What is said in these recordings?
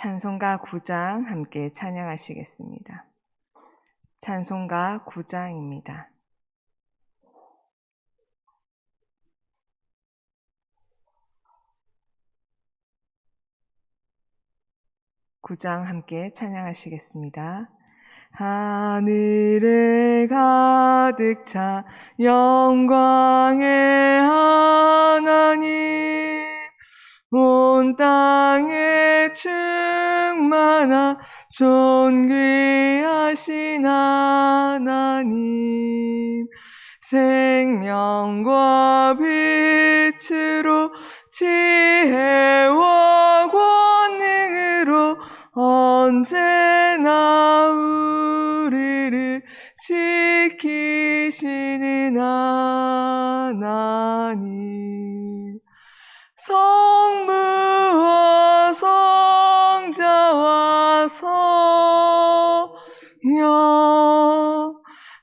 찬송가 9장 함께 찬양하시겠습니다. 찬송가 9장입니다. 구장 함께 찬양하시겠습니다. 하늘에 가득 차 영광의 하나님, 온 땅에 충만한 존귀하신 하나님, 생명과 빛으로 지혜와 권능으로 언제나 우리를 지키시는 하나님, 성부와 성자와 성령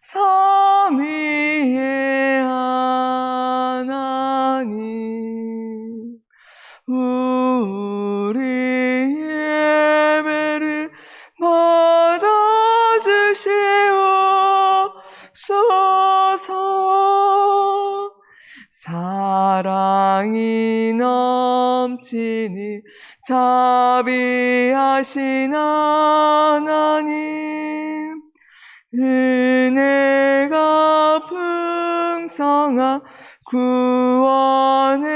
삼위의 하나님, 우리 예배를 받아주시옵소서. 사랑이 넘치는 자비하신 하나님, 은혜가 풍성한 구원의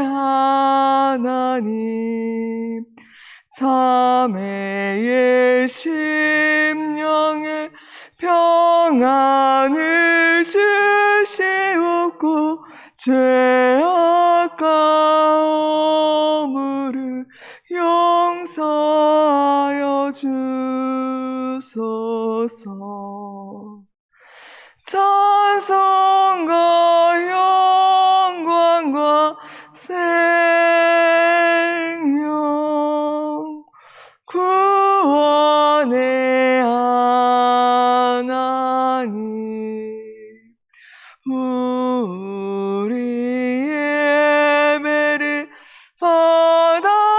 하나님, 자매의 심령에 평안을 주시옵고 죄악 가오물을 용서하여 주소서. 찬송과 영광과 생명, 구원의 하나님, 우리 예배를 받아주시옵소서.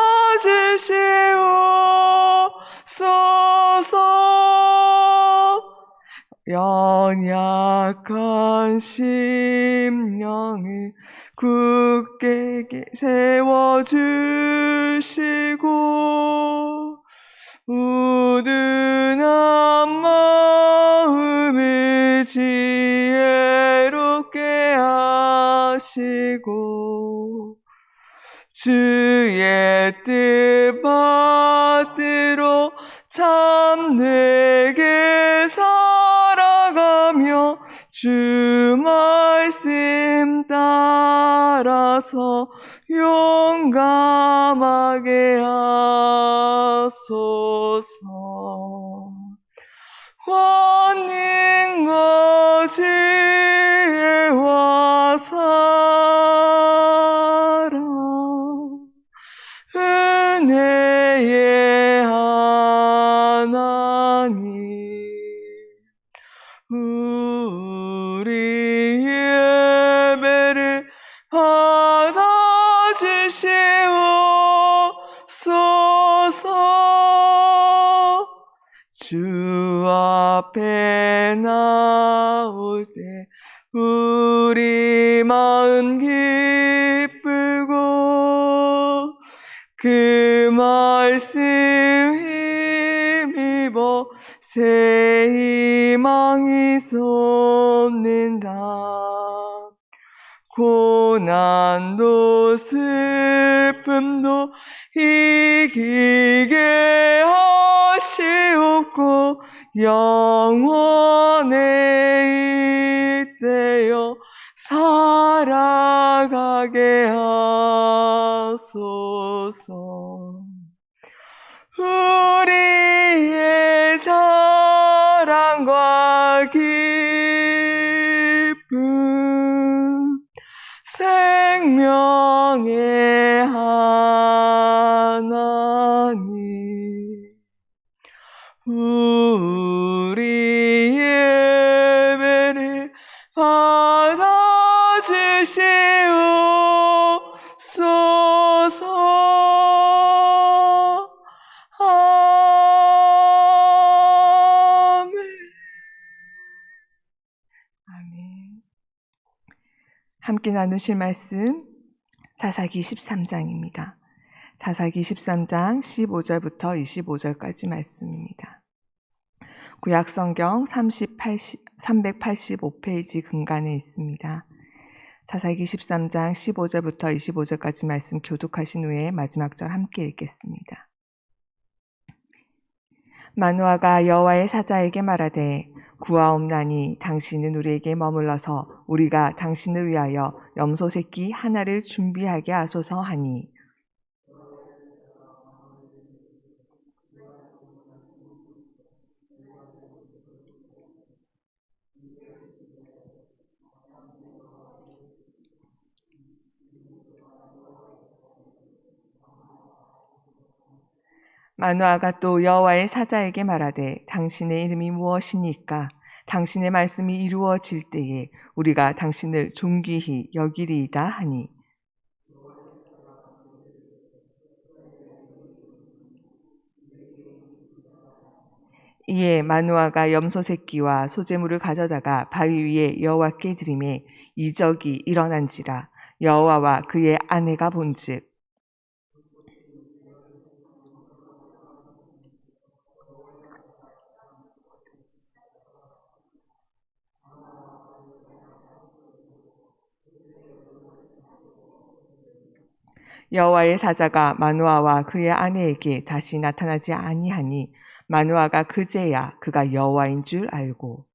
연약한 심령을 굳게 세워주시고 우둔한 마음을 지혜롭게 하시고 주의 뜻 받들어 참되게 살아가며 주 말씀 따라서 용감하게 하소서. 권능과 지혜와 사랑, 은혜의 하나님, 우리 예배를 받아주시옵소서. 주 앞에 나올 때 우리 마음 기쁘고 그 말씀 힘입어 새 희망이 솟는다. 고난도 슬픔도 이기게 하시옵고 영원에 잇대어 살아가게 하소서. 우리의 사랑과 기쁨, 생명의 하나님, 우리 예배를 받아주시옵소서. 함께 나누실 말씀 사사기 13장입니다. 사사기 13장 15절부터 25절까지 말씀입니다. 구약성경 385페이지 근간에 있습니다. 사사기 13장 15절부터 25절까지 말씀 교독하신 후에 마지막 절 함께 읽겠습니다. 마노아가 여호와의 사자에게 말하되 구하옵나니 당신은 우리에게 머물러서 우리가 당신을 위하여 염소 새끼 하나를 준비하게 하소서 하니 마노아가 또 여호와의 사자에게 말하되 당신의 이름이 무엇이니까 당신의 말씀이 이루어질 때에 우리가 당신을 존귀히 여기리이다 하니 이에 마노아가 염소 새끼와 소제물을 가져다가 바위 위에 여호와께 드리매 이적이 일어난지라 여호와와 그의 아내가 본즉 여호와의 사자가 마노아와 그의 아내에게 다시 나타나지 아니하니 마노아가 그제야 그가 여호와인 줄 알고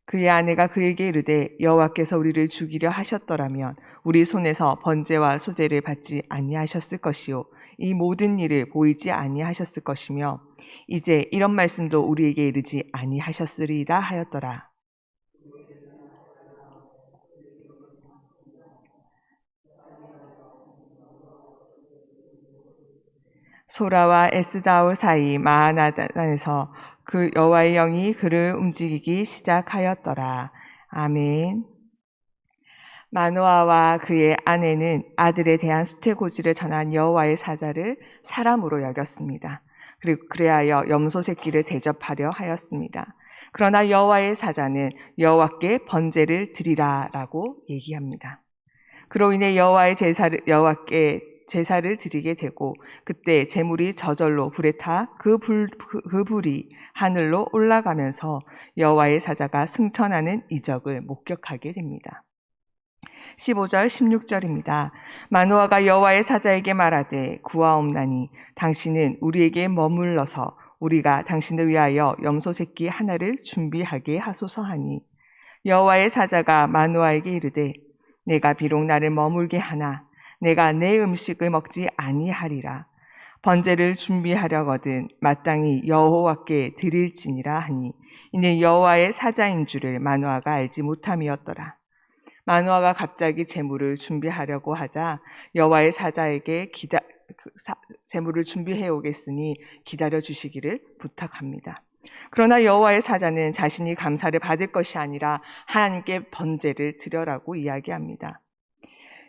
그의 아내가 그에게 이르되 여호와께서 우리를 죽이려 하셨더라면 우리 손에서 번제와 소제를 받지 아니하셨을 것이요 이 모든 일을 보이지 아니하셨을 것이며 이제 이런 말씀도 우리에게 이르지 아니하셨으리이다 하였더라. 소라와 에스다올 사이 마하나단에서 그 여호와의 영이 그를 움직이기 시작하였더라. 아멘. 마노아와 그의 아내는 아들에 대한 수태고지를 전한 여호와의 사자를 사람으로 여겼습니다. 그리고 그래하여 염소 새끼를 대접하려 하였습니다. 그러나 여호와의 사자는 여호와께 번제를 드리라라고 얘기합니다. 그로 인해 여호와께 제사를 드리게 되고 그때 제물이 저절로 불에 타 그 불이 하늘로 올라가면서 여호와의 사자가 승천하는 이적을 목격하게 됩니다. 15절 16절입니다. 마노아가 여호와의 사자에게 말하되 구하옵나니 당신은 우리에게 머물러서 우리가 당신을 위하여 염소 새끼 하나를 준비하게 하소서 하니 여호와의 사자가 마노아에게 이르되 내가 비록 나를 머물게 하나 내가 내 음식을 먹지 아니하리라. 번제를 준비하려거든 마땅히 여호와께 드릴지니라 하니 이는 여호와의 사자인 줄을 마노아가 알지 못함이었더라. 마노아가 갑자기 제물을 준비하려고 하자 여호와의 사자에게 제물을 준비해 오겠으니 기다려 주시기를 부탁합니다. 그러나 여호와의 사자는 자신이 감사를 받을 것이 아니라 하나님께 번제를 드려라고 이야기합니다.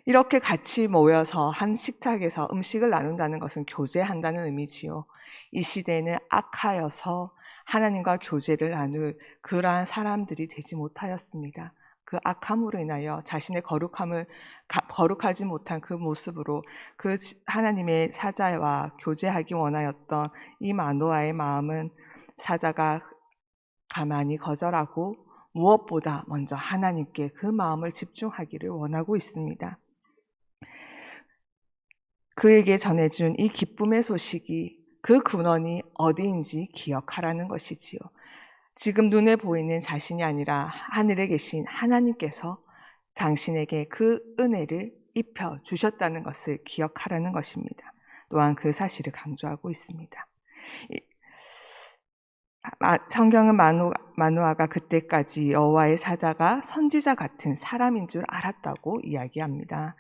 이렇게 같이 모여서 한 식탁에서 음식을 나눈다는 것은 교제한다는 의미지요. 이 시대에는 악하여서 하나님과 교제를 나눌 그러한 사람들이 되지 못하였습니다. 그 악함으로 인하여 자신의 거룩하지 못한 그 모습으로 그 하나님의 사자와 교제하기 원하였던 이 마노아의 마음은 사자가 가만히 거절하고 무엇보다 먼저 하나님께 그 마음을 집중하기를 원하고 있습니다. 그에게 전해준 이 기쁨의 소식이 그 근원이 어디인지 기억하라는 것이지요. 지금 눈에 보이는 자신이 아니라 하늘에 계신 하나님께서 당신에게 그 은혜를 입혀 주셨다는 것을 기억하라는 것입니다. 또한 그 사실을 강조하고 있습니다. 성경은 마노아가 그때까지 여호와의 사자가 선지자 같은 사람인 줄 알았다고 이야기합니다.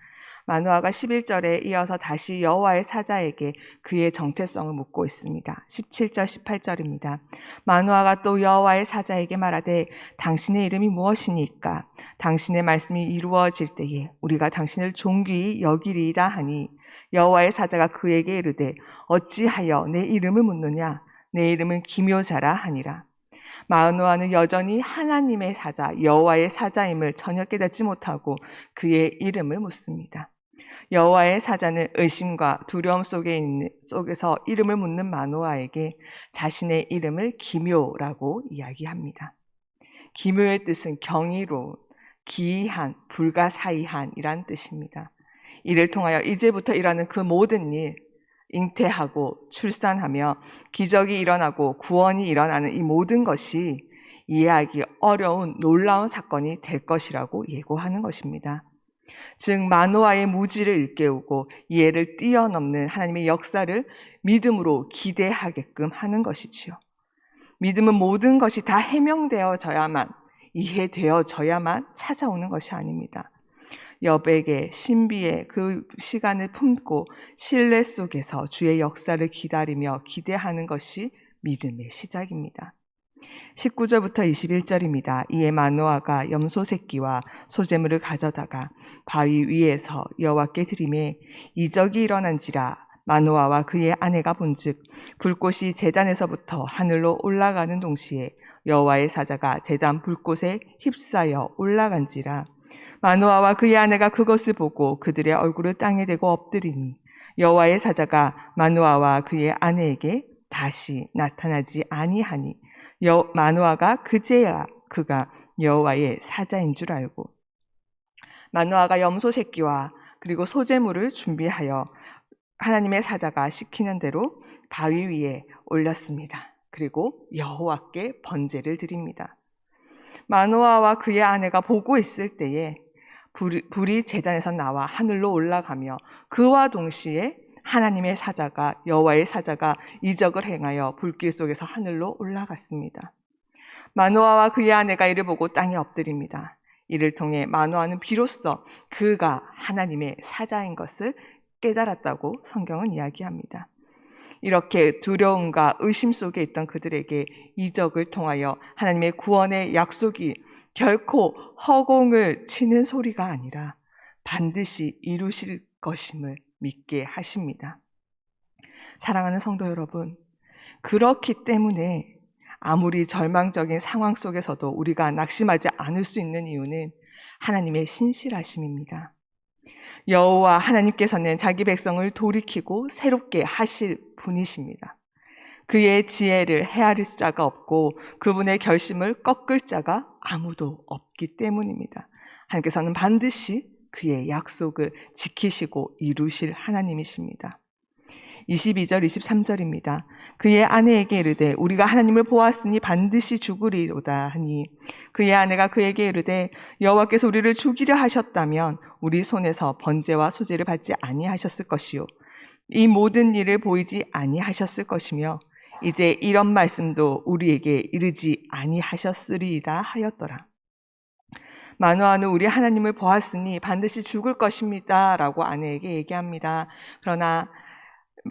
마노아가 11절에 이어서 다시 여호와의 사자에게 그의 정체성을 묻고 있습니다. 17절, 18절입니다. 마노아가 또 여호와의 사자에게 말하되 당신의 이름이 무엇이니까 당신의 말씀이 이루어질 때에 우리가 당신을 존귀히 여기리이다 하니 여호와의 사자가 그에게 이르되 어찌하여 내 이름을 묻느냐 내 이름은 기묘자라 하니라. 마노아는 여전히 하나님의 사자, 여호와의 사자임을 전혀 깨닫지 못하고 그의 이름을 묻습니다. 여호와의 사자는 의심과 두려움 속에서 이름을 묻는 마노아에게 자신의 이름을 기묘라고 이야기합니다. 기묘의 뜻은 경이로운, 기이한, 불가사의한이란 뜻입니다. 이를 통하여 이제부터 일하는 그 모든 일, 잉태하고 출산하며 기적이 일어나고 구원이 일어나는 이 모든 것이 이해하기 어려운 놀라운 사건이 될 것이라고 예고하는 것입니다. 즉 마노아의 무지를 일깨우고 이해를 뛰어넘는 하나님의 역사를 믿음으로 기대하게끔 하는 것이지요. 믿음은 모든 것이 다 해명되어져야만, 이해되어져야만 찾아오는 것이 아닙니다. 여백의 신비의 그 시간을 품고 신뢰 속에서 주의 역사를 기다리며 기대하는 것이 믿음의 시작입니다. 19절부터 21절입니다. 이에 마노아가 염소 새끼와 소재물을 가져다가 바위 위에서 여호와께 드리매 이적이 일어난지라. 마노아와 그의 아내가 본즉 불꽃이 제단에서부터 하늘로 올라가는 동시에 여호와의 사자가 제단 불꽃에 휩싸여 올라간지라. 마노아와 그의 아내가 그것을 보고 그들의 얼굴을 땅에 대고 엎드리니 여호와의 사자가 마노아와 그의 아내에게 다시 나타나지 아니하니 마노아가 그제야 그가 여호와의 사자인 줄 알고 마노아가 염소 새끼와 그리고 소재물을 준비하여 하나님의 사자가 시키는 대로 바위 위에 올렸습니다. 그리고 여호와께 번제를 드립니다. 마노아와 그의 아내가 보고 있을 때에 불이 제단에서 나와 하늘로 올라가며 그와 동시에 하나님의 사자가 여호와의 사자가 이적을 행하여 불길 속에서 하늘로 올라갔습니다. 마노아와 그의 아내가 이를 보고 땅에 엎드립니다. 이를 통해 마노아는 비로소 그가 하나님의 사자인 것을 깨달았다고 성경은 이야기합니다. 이렇게 두려움과 의심 속에 있던 그들에게 이적을 통하여 하나님의 구원의 약속이 결코 허공을 치는 소리가 아니라 반드시 이루실 것임을 믿게 하십니다. 사랑하는 성도 여러분, 그렇기 때문에 아무리 절망적인 상황 속에서도 우리가 낙심하지 않을 수 있는 이유는 하나님의 신실하심입니다. 여호와 하나님께서는 자기 백성을 돌이키고 새롭게 하실 분이십니다. 그의 지혜를 헤아릴 자가 없고 그분의 결심을 꺾을 자가 아무도 없기 때문입니다. 하나님께서는 반드시 그의 약속을 지키시고 이루실 하나님이십니다. 22절, 23절입니다. 그의 아내에게 이르되 우리가 하나님을 보았으니 반드시 죽으리로다 하니 그의 아내가 그에게 이르되 여호와께서 우리를 죽이려 하셨다면 우리 손에서 번제와 소제를 받지 아니하셨을 것이요 이 모든 일을 보이지 아니하셨을 것이며 이제 이런 말씀도 우리에게 이르지 아니하셨으리이다 하였더라. 마노아는 우리 하나님을 보았으니 반드시 죽을 것입니다 라고 아내에게 얘기합니다. 그러나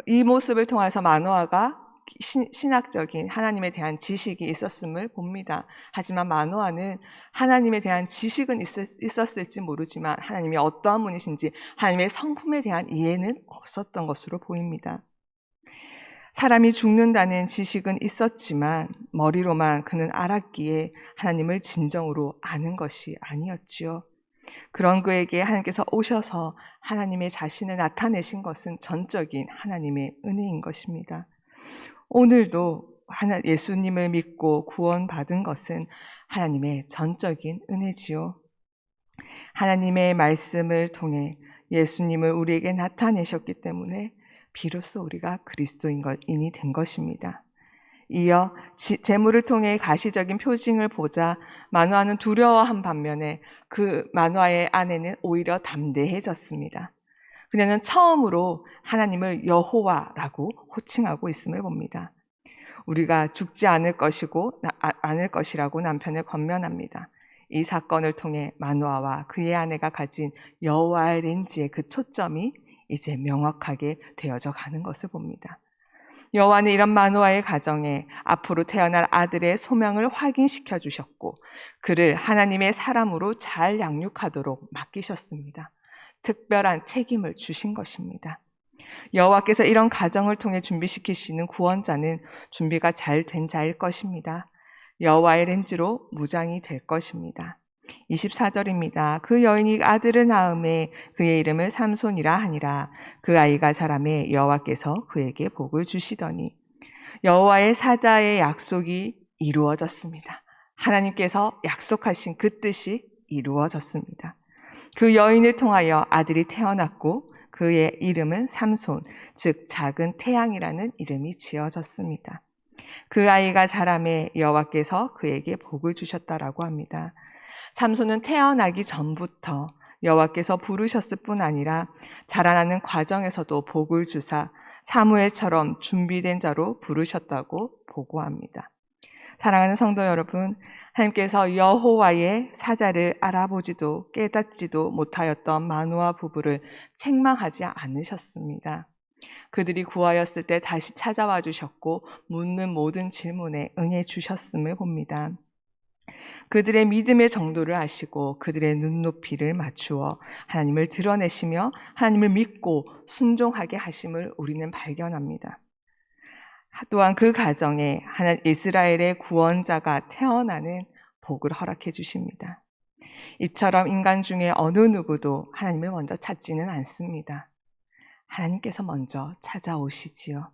이 모습을 통해서 마노아가 신학적인 하나님에 대한 지식이 있었음을 봅니다. 하지만 마노아는 하나님에 대한 지식은 있었을지 모르지만 하나님이 어떠한 분이신지 하나님의 성품에 대한 이해는 없었던 것으로 보입니다. 사람이 죽는다는 지식은 있었지만 머리로만 그는 알았기에 하나님을 진정으로 아는 것이 아니었지요. 그런 그에게 하나님께서 오셔서 하나님의 자신을 나타내신 것은 전적인 하나님의 은혜인 것입니다. 오늘도 예수님을 믿고 구원받은 것은 하나님의 전적인 은혜지요. 하나님의 말씀을 통해 예수님을 우리에게 나타내셨기 때문에 비로소 우리가 그리스도인이 된 것입니다. 이어 재물을 통해 가시적인 표징을 보자 마노아는 두려워한 반면에 그 마노아의 아내는 오히려 담대해졌습니다. 그녀는 처음으로 하나님을 여호와라고 호칭하고 있음을 봅니다. 우리가 죽지 않을 것이라고 남편을 권면합니다. 이 사건을 통해 마노아와 그의 아내가 가진 여호와의 렌즈의 그 초점이 이제 명확하게 되어져 가는 것을 봅니다. 여호와는 이런 마노아의 가정에 앞으로 태어날 아들의 소명을 확인시켜 주셨고 그를 하나님의 사람으로 잘 양육하도록 맡기셨습니다. 특별한 책임을 주신 것입니다. 여호와께서 이런 가정을 통해 준비시키시는 구원자는 준비가 잘 된 자일 것입니다. 여호와의 렌즈로 무장이 될 것입니다. 24절입니다. 그 여인이 아들을 낳음에 그의 이름을 삼손이라 하니라. 그 아이가 자라매 여호와께서 그에게 복을 주시더니 여호와의 사자의 약속이 이루어졌습니다. 하나님께서 약속하신 그 뜻이 이루어졌습니다. 그 여인을 통하여 아들이 태어났고 그의 이름은 삼손, 즉 작은 태양이라는 이름이 지어졌습니다. 그 아이가 자라매 여호와께서 그에게 복을 주셨다라고 합니다. 삼손은 태어나기 전부터 여호와께서 부르셨을 뿐 아니라 자라나는 과정에서도 복을 주사 사무엘처럼 준비된 자로 부르셨다고 보고합니다. 사랑하는 성도 여러분, 하나님께서 여호와의 사자를 알아보지도 깨닫지도 못하였던 마노아 부부를 책망하지 않으셨습니다. 그들이 구하였을 때 다시 찾아와 주셨고 묻는 모든 질문에 응해 주셨음을 봅니다. 그들의 믿음의 정도를 아시고 그들의 눈높이를 맞추어 하나님을 드러내시며 하나님을 믿고 순종하게 하심을 우리는 발견합니다. 또한 그 가정에 이스라엘의 구원자가 태어나는 복을 허락해 주십니다. 이처럼 인간 중에 어느 누구도 하나님을 먼저 찾지는 않습니다. 하나님께서 먼저 찾아오시지요.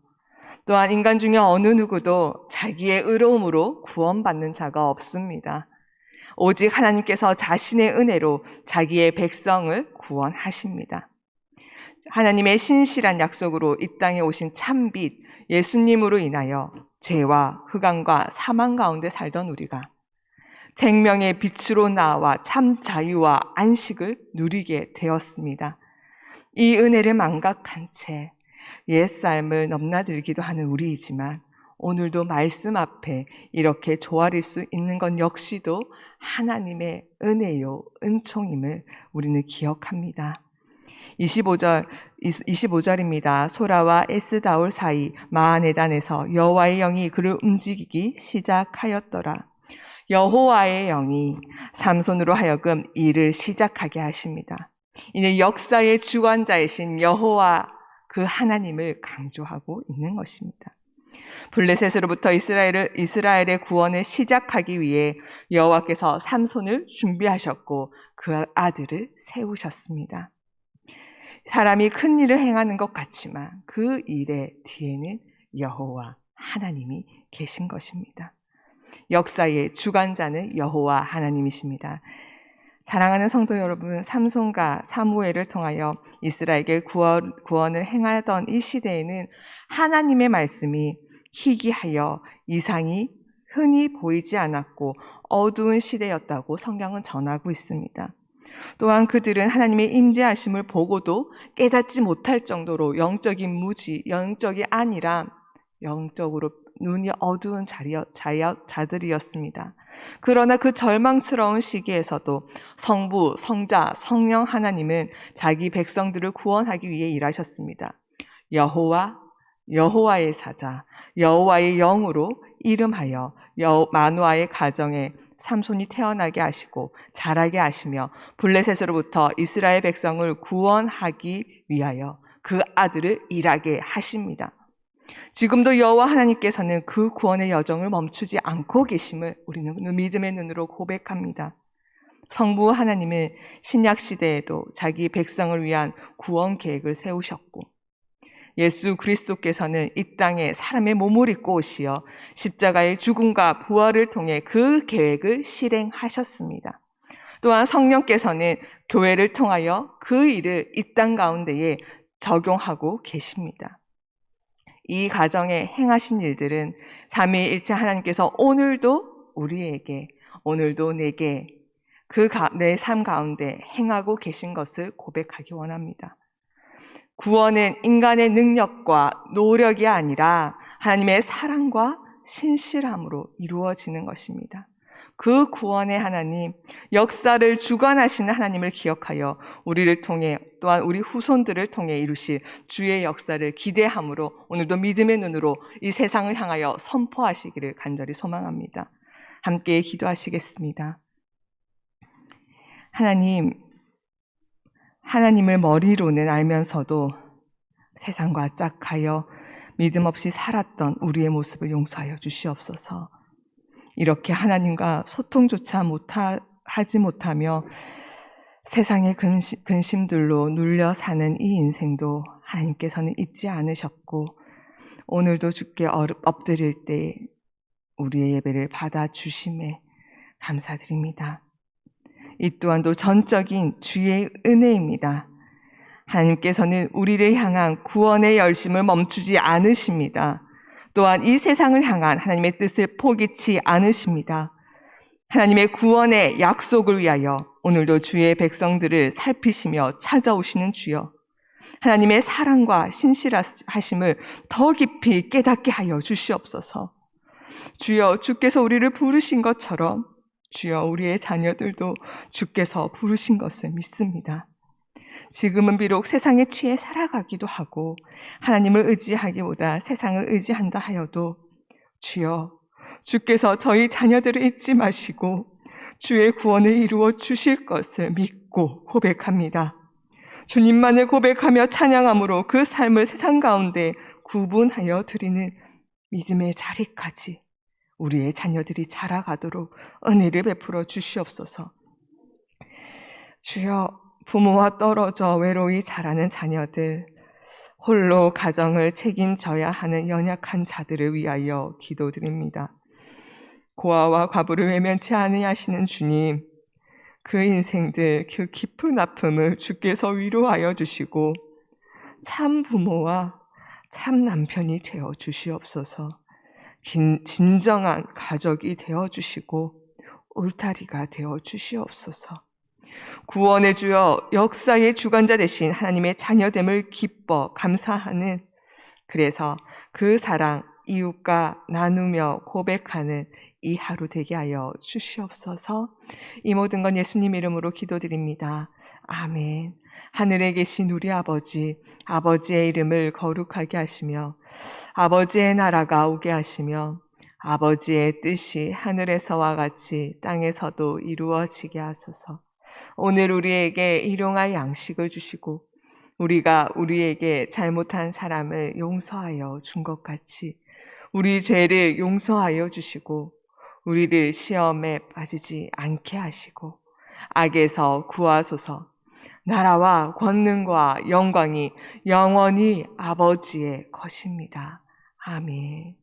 또한 인간 중에 어느 누구도 자기의 의로움으로 구원받는 자가 없습니다. 오직 하나님께서 자신의 은혜로 자기의 백성을 구원하십니다. 하나님의 신실한 약속으로 이 땅에 오신 참빛 예수님으로 인하여 죄와 흑암과 사망 가운데 살던 우리가 생명의 빛으로 나와 참 자유와 안식을 누리게 되었습니다. 이 은혜를 망각한 채 옛삶을 넘나들기도 하는 우리이지만 오늘도 말씀 앞에 이렇게 조아릴 수 있는 건 역시도 하나님의 은혜요, 은총임을 우리는 기억합니다. 25절입니다. 소라와 에스다올 사이 마하네단에서 여호와의 영이 그를 움직이기 시작하였더라. 여호와의 영이 삼손으로 하여금 일을 시작하게 하십니다. 이는 역사의 주관자이신 여호와 그 하나님을 강조하고 있는 것입니다. 블레셋으로부터 이스라엘의 구원을 시작하기 위해 여호와께서 삼손을 준비하셨고 그 아들을 세우셨습니다. 사람이 큰 일을 행하는 것 같지만 그 일의 뒤에는 여호와 하나님이 계신 것입니다. 역사의 주관자는 여호와 하나님이십니다. 사랑하는 성도 여러분, 삼손과 사무엘을 통하여 이스라엘에게 구원을 행하던 이 시대에는 하나님의 말씀이 희귀하여 이상이 흔히 보이지 않았고 어두운 시대였다고 성경은 전하고 있습니다. 또한 그들은 하나님의 임재하심을 보고도 깨닫지 못할 정도로 영적인 무지, 영적이 아니라 영적으로 눈이 어두운 자들이었습니다. 그러나 그 절망스러운 시기에서도 성부, 성자, 성령 하나님은 자기 백성들을 구원하기 위해 일하셨습니다. 여호와의 사자, 여호와의 영으로 이름하여 마노아의 가정에 삼손이 태어나게 하시고 자라게 하시며 블레셋으로부터 이스라엘 백성을 구원하기 위하여 그 아들을 일하게 하십니다. 지금도 여호와 하나님께서는 그 구원의 여정을 멈추지 않고 계심을 우리는 믿음의 눈으로 고백합니다. 성부 하나님은 신약 시대에도 자기 백성을 위한 구원 계획을 세우셨고 예수 그리스도께서는 이 땅에 사람의 몸을 입고 오시어 십자가의 죽음과 부활을 통해 그 계획을 실행하셨습니다. 또한 성령께서는 교회를 통하여 그 일을 이 땅 가운데에 적용하고 계십니다. 이 가정에 행하신 일들은 삼위일체 하나님께서 오늘도 우리에게, 오늘도 내게 내 삶 가운데 행하고 계신 것을 고백하기 원합니다. 구원은 인간의 능력과 노력이 아니라 하나님의 사랑과 신실함으로 이루어지는 것입니다. 그 구원의 하나님, 역사를 주관하시는 하나님을 기억하여 우리를 통해 또한 우리 후손들을 통해 이루실 주의 역사를 기대함으로 오늘도 믿음의 눈으로 이 세상을 향하여 선포하시기를 간절히 소망합니다. 함께 기도하시겠습니다. 하나님을 머리로는 알면서도 세상과 짝하여 믿음 없이 살았던 우리의 모습을 용서하여 주시옵소서. 이렇게 하나님과 소통조차 하지 못하며 세상의 근심들로 눌려 사는 이 인생도 하나님께서는 잊지 않으셨고 오늘도 주께 엎드릴 때 우리의 예배를 받아주심에 감사드립니다. 이 또한도 전적인 주의 은혜입니다. 하나님께서는 우리를 향한 구원의 열심을 멈추지 않으십니다. 또한 이 세상을 향한 하나님의 뜻을 포기치 않으십니다. 하나님의 구원의 약속을 위하여 오늘도 주의 백성들을 살피시며 찾아오시는 주여, 하나님의 사랑과 신실하심을 더 깊이 깨닫게 하여 주시옵소서. 주여, 주께서 우리를 부르신 것처럼 주여 우리의 자녀들도 주께서 부르신 것을 믿습니다. 지금은 비록 세상에 취해 살아가기도 하고 하나님을 의지하기보다 세상을 의지한다 하여도 주여, 주께서 저희 자녀들을 잊지 마시고 주의 구원을 이루어 주실 것을 믿고 고백합니다. 주님만을 고백하며 찬양함으로 그 삶을 세상 가운데 구분하여 드리는 믿음의 자리까지 우리의 자녀들이 자라가도록 은혜를 베풀어 주시옵소서. 주여, 부모와 떨어져 외로이 자라는 자녀들, 홀로 가정을 책임져야 하는 연약한 자들을 위하여 기도드립니다. 고아와 과부를 외면치 아니하시는 주님, 그 인생들 그 깊은 아픔을 주께서 위로하여 주시고 참 부모와 참 남편이 되어 주시옵소서. 진정한 가족이 되어 주시고 울타리가 되어 주시옵소서. 구원의 주여, 역사의 주관자 되신 하나님의 자녀됨을 기뻐 감사하는, 그래서 그 사랑 이웃과 나누며 고백하는 이 하루 되게 하여 주시옵소서. 이 모든 건 예수님 이름으로 기도드립니다. 아멘. 하늘에 계신 우리 아버지, 아버지의 이름을 거룩하게 하시며 아버지의 나라가 오게 하시며 아버지의 뜻이 하늘에서와 같이 땅에서도 이루어지게 하소서. 오늘 우리에게 일용할 양식을 주시고 우리가 우리에게 잘못한 사람을 용서하여 준 것 같이 우리 죄를 용서하여 주시고 우리를 시험에 빠지지 않게 하시고 악에서 구하소서. 나라와 권능과 영광이 영원히 아버지의 것입니다. 아멘.